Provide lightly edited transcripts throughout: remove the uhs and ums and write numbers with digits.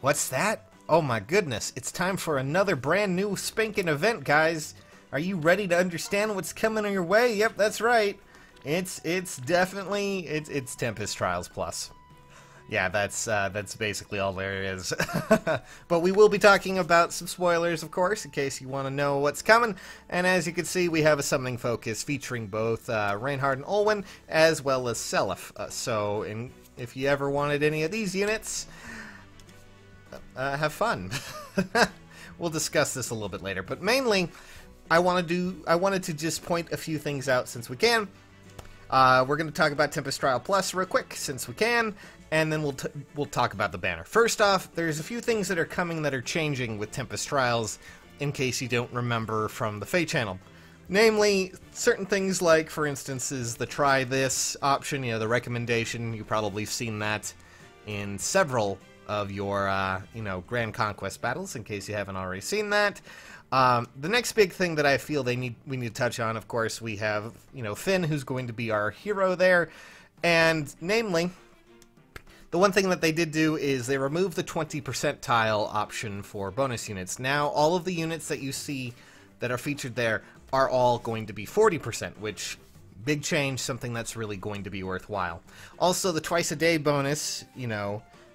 What's that? Oh my goodness, it's time for another brand new spanking event, guys. Are you ready to understand what's coming your way? Yep, that's right. It's definitely it's Tempest Trials Plus. Yeah, that's basically all there is. But we will be talking about some spoilers, of course, in case you want to know what's coming. And as you can see, we have a summoning focus featuring both Reinhardt and Olwen, as well as Seliph. If you ever wanted any of these units, have fun. We'll discuss this a little bit later, but mainly, I wanted to just point a few things out since we can. We're going to talk about Tempest Trial Plus real quick, since we can, and then we'll talk about the banner. First off, there's a few things that are coming that are changing with Tempest Trials, in case you don't remember from the Fae channel. Namely, certain things like, for instance, is the try this option, the recommendation. You've probably seen that in several of your, Grand Conquest battles, in case you haven't already seen that. The next big thing that I feel we need to touch on, of course, we have, Finn, who's going to be our hero there, and namely, the one thing that they did do is they removed the 20% tile option for bonus units. Now, all of the units that you see that are featured there are all going to be 40%, which, big change, something that's really going to be worthwhile. Also, the twice-a-day bonus,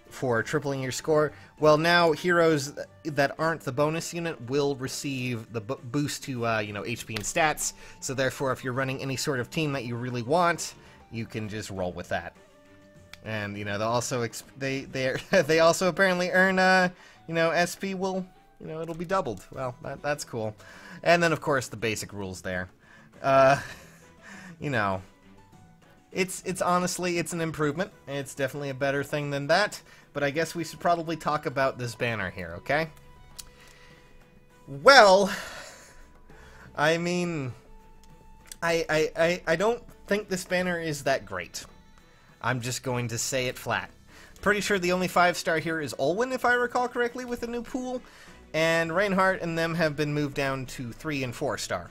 for tripling your score, well, now heroes that aren't the bonus unit will receive the boost to, HP and stats, so therefore, if you're running any sort of team that you really want, you can just roll with that. And, they'll also, they also apparently earn, SP will, it'll be doubled. Well, that's cool. And then, of course, the basic rules there. It's honestly, it's an improvement. It's definitely a better thing than that. But I guess we should probably talk about this banner here, okay? Well, I mean, I don't think this banner is that great. I'm just going to say it flat. Pretty sure the only 5-star here is Olwen, if I recall correctly, with the new pool. And Reinhardt and them have been moved down to 3 and 4-star.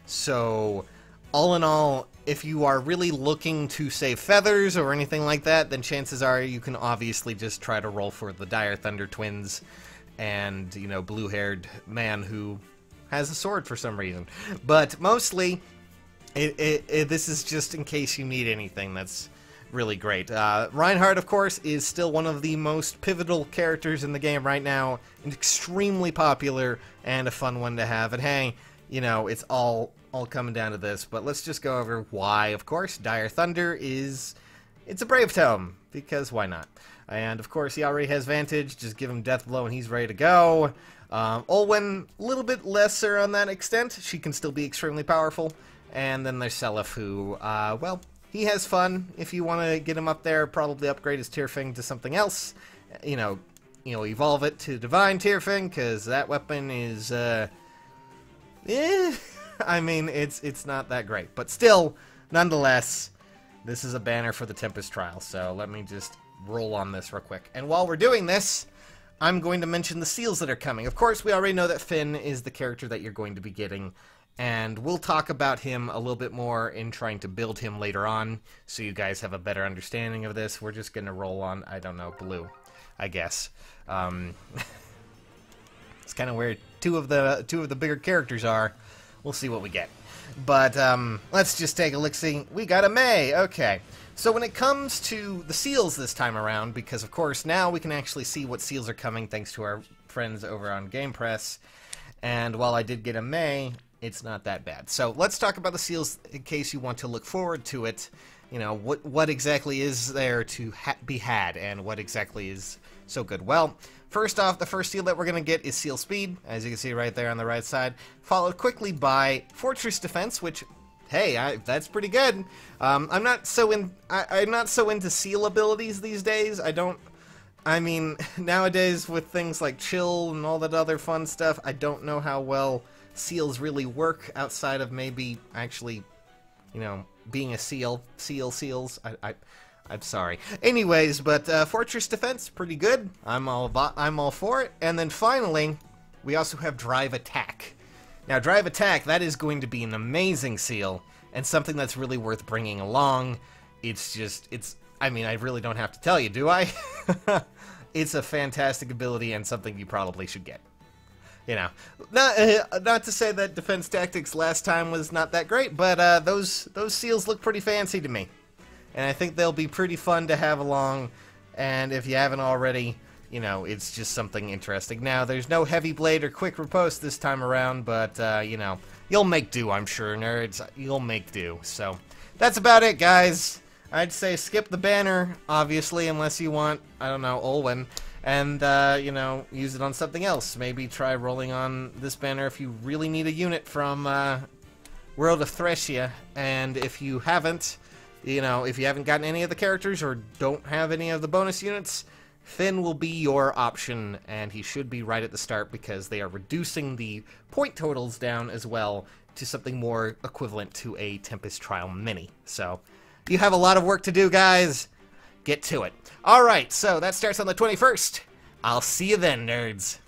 So, all in all, if you are really looking to save feathers or anything like that, then chances are you can obviously just try to roll for the Dire Thunder twins and, blue-haired man who has a sword for some reason. But mostly, this is just in case you need anything that's really great. Reinhardt, of course, is still one of the most pivotal characters in the game right now, and extremely popular and a fun one to have. And hey, it's all coming down to this, but let's just go over why. Of course, Dire Thunder it's a Brave Tome, because why not? And of course, he already has Vantage, just give him Death Blow and he's ready to go. Olwen, a little bit lesser on that extent, she can still be extremely powerful. And then there's Seliph, who, well, he has fun. If you want to get him up there, probably upgrade his Tearfing to something else. Evolve it to Divine Tearfing, because that weapon is, I mean, it's not that great. But still, nonetheless, this is a banner for the Tempest Trial, so let me just roll on this real quick. And while we're doing this, I'm going to mention the seals that are coming. Of course, we already know that Finn is the character that you're going to be getting, and we'll talk about him a little bit more in trying to build him later on, so you guys have a better understanding of this. We're just going to roll on, I don't know, blue, I guess. It's kind of where two of the bigger characters are. We'll see what we get. But let's just take a look-see. We got a May. Okay. So when it comes to the seals this time around, because of course now we can actually see what seals are coming thanks to our friends over on Game Press. And while I did get a May, it's not that bad. So let's talk about the seals in case you want to look forward to it. What exactly is there to be had, and what exactly is so good? Well, first off, the first seal that we're going to get is Seal Speed, as you can see right there on the right side, followed quickly by Fortress Defense, which, hey, that's pretty good. I'm not so into seal abilities these days. I mean, nowadays with things like Chill and all that other fun stuff, I don't know how well seals really work outside of maybe actually, being a seal. Seals. I'm sorry. Anyways, but Fortress Defense, pretty good. I'm all for it. And then finally, we also have Drive Attack. Now, Drive Attack, that is going to be an amazing seal, and something that's really worth bringing along. I mean, I really don't have to tell you, do I? it's a fantastic ability and something you probably should get. You know, not to say that Defense Tactics last time was not that great, but those seals look pretty fancy to me. And I think they'll be pretty fun to have along, and if you haven't already, you know, it's just something interesting. Now, there's no Heavy Blade or Quick Riposte this time around, but, you know, you'll make do, I'm sure, nerds. You'll make do. So, that's about it, guys. I'd say skip the banner, obviously, unless you want, I don't know, Olwen. And, you know, use it on something else. Maybe try rolling on this banner if you really need a unit from World of Thresia. And if you haven't, you know, if you haven't gotten any of the characters or don't have any of the bonus units, Finn will be your option, and he should be right at the start because they are reducing the point totals down as well to something more equivalent to a Tempest Trial Mini. So, you have a lot of work to do, guys. Get to it. Alright, so that starts on the 21st. I'll see you then, nerds.